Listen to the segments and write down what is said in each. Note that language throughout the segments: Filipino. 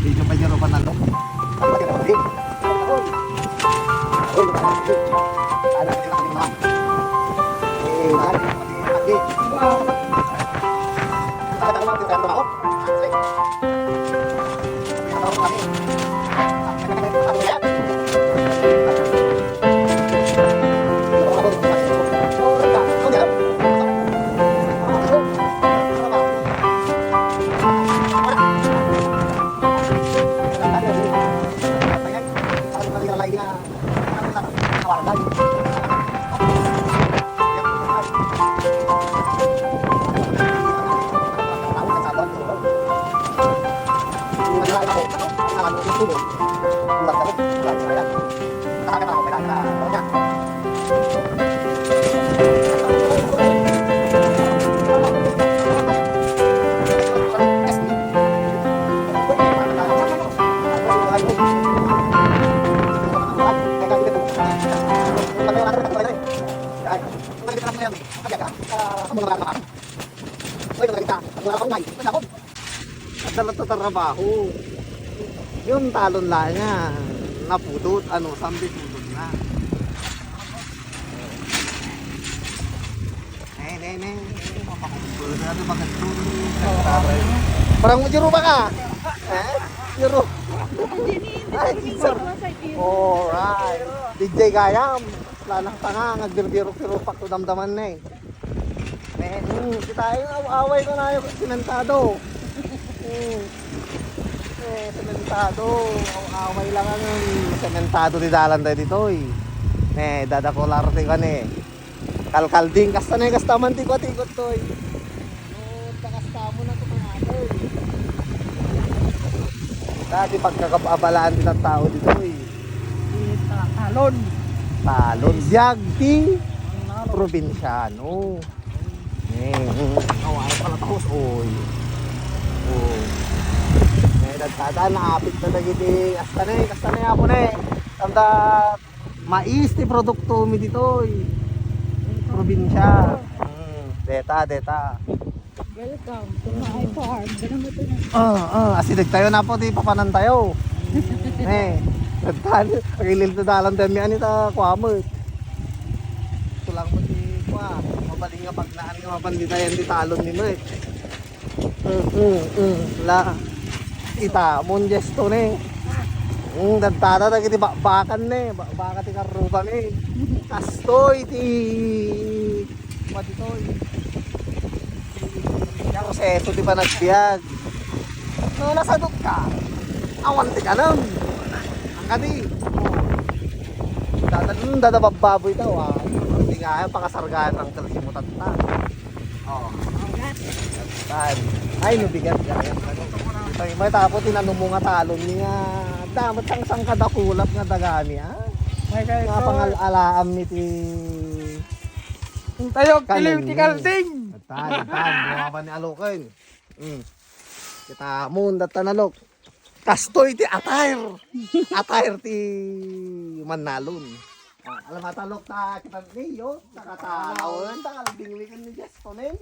Video pa niyo pa nalo. Adalat sa trabaho. Yung talon lang niya napudot, sambi pudot na. Parang juro ba ka? Juro. Alright. DJ Gayam. Lalang tanga, nagbiro-biro pak to damdaman na kita yung away ko na yung simentado. Sementado, away lang ang sementado di dalan tayo dito dadakolarte ka kalkalding kasta man tikot-tikot to kasta mo na tumangatol dati pagkakababalaan din ang tao dito talon Yagti probinsyano away pala tapos dagtada naapit na dagiti kastanay ako tanda mais ti produkto mi dito probinsya deta Welcome to my farm. asidag tayo na po di papanan tayo dagtada pagilil to dalan tayo mi anita kwamot tulang mo di kwa mabaling nga pagnaan nga mapanditayan di talon nino la ita mon gesto dagtada dagiti bakbakan baka ti karuban kastoy ti matitoy ya proseso ti panagbiag no nasadot ka awan ti kanam ang kadi dadababoy daw hindi nga pakasargaan ang kalisimutan ta ay nubigat gaya may tapos tinanong mo nga talon niya damat sang kadakulap nga dagani may kayo nga pangalaam ni ti tayo kiliw ti kalding tan bumaban ni alokin kita mun datanalok kastoy ti attire ti manalon alam matalok ta kita niyo takatawon takalding ni gestonen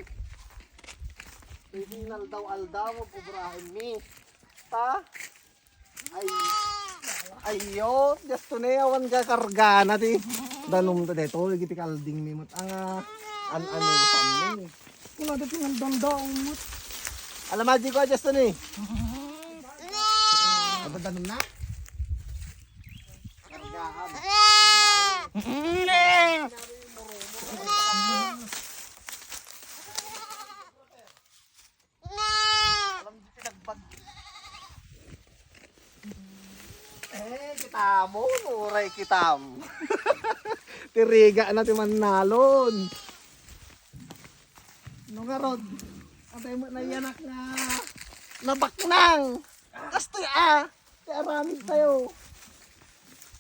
Original daw aldaw obrahin mi. Ta? Ayo, just to na awan ka karga na ti. Danum to deto, giti kalding mi mut ang sam ni. wala dito ng dandaw mo Alam maji ko just to ni. Abad danum na? Kargaan. Kita mo, nuray kitam. Tiriga na ti manalon. No nga rod. Atay mo na yanak na nabaknang. Kastoy kaya ramis tayo.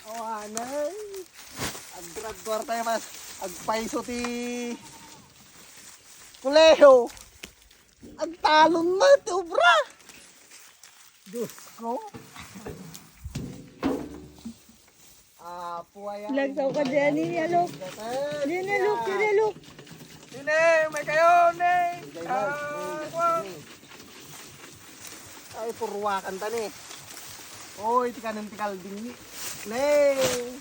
Awanay. Agdragdor tayo mas. Agpaiso ti kuleho. Agtalon na ti ubra. Diyos ko. lagsaw ka dyan alok alok Sine, may kayo, ne. Ay, purwakan ta ni. Oy, tikanan tikalding ni. Neng!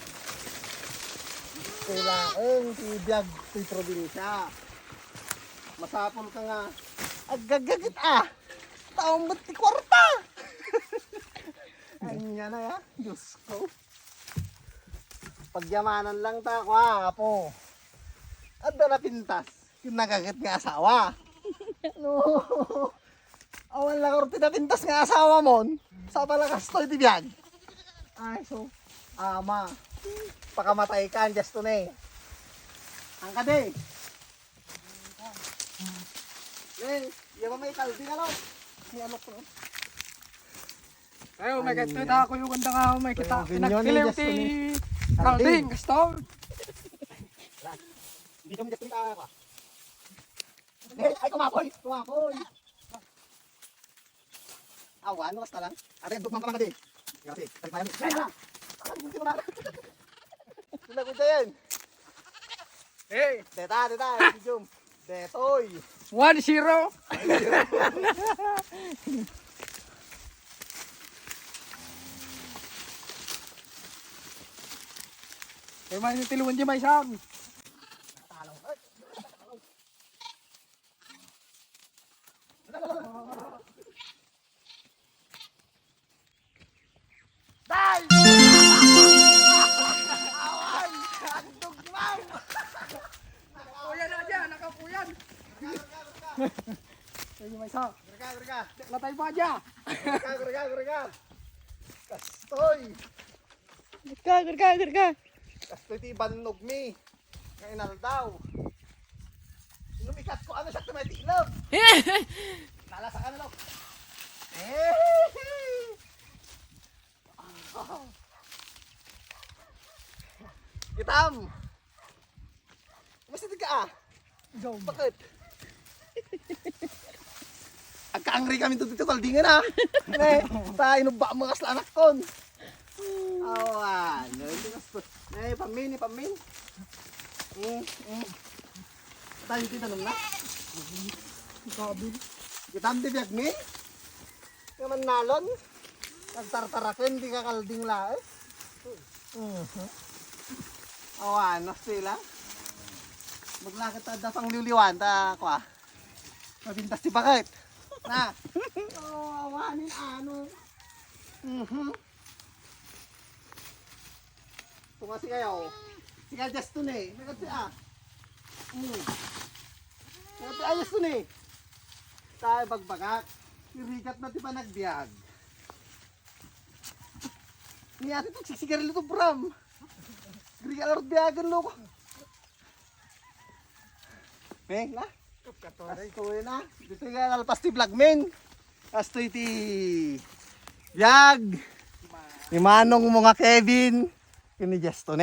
Kailangan, tibiyag, ti probinsya. Masapol ka nga. Agagagit Taong ba't ti kwarta? Anya na ya, Diyos ko. Pagyamanan lang ta ko po. Anda na pintas. Yung nagagit nga asawa. No. Awan lang orti na pintas nga asawa mon. Sa palakas to itibiyag. Ay, so, ama. Pakamatay ka, just to na Ang kade. Iya ba may kaldi na lang? May alok ko. Ayo, may kita ako yung ganda nga, may kita. Kaya ganyan Pinagkiliw yung ti Justin Kalding, gusto? Hindi kami just ka pa. Ay, kumapoy! Kumapoy! Awan, basta lang. Ate, dugmang ka lang kadi. Kasi, tagpayan mo. Kaya na! Hindi mo na. Sinagot na yan. Hey, Teta, Jum. Detoy. 1-0. Kaya man yung tiluan di may sam. Dai! Awan! Ang dugmang! Nakapuyan na dyan, nakapuyan. Kaya yung may sam. Gurga! Latay pa dyan. Gurga! Kastoy! Gurka. Kastoy ti bannog mi. Kainal daw. Lumikat ko ano siya tumatilog. Nalasa ka na lo. Itam! Mas hindi ka Bakit? Agkaangri kami dito kaldingan sa inuba mga slanak kon. Awan, hindi ka pamin. Tayo tinanong na. Kitam di biyag mi? Kaman nalon? Nagtartarakin, di ka kalding la Awan, sila. Maglakit ta pang liwliwan ta kwa. Mabintas ti bakit? Na. Awanin ano. Tumasi kayo. Sika just to ne. Nagati Nagati ayos to ne. Tayo bagbagak. Irigat na ti pa nagbiag. Ni ate to siksigaril to Bram. Grigal biagan lo ko. Na. Astoy na. Dito nga nalpas ti vlog men. Astoy ti biag. Ni Manong mga Kevin. Kini Juston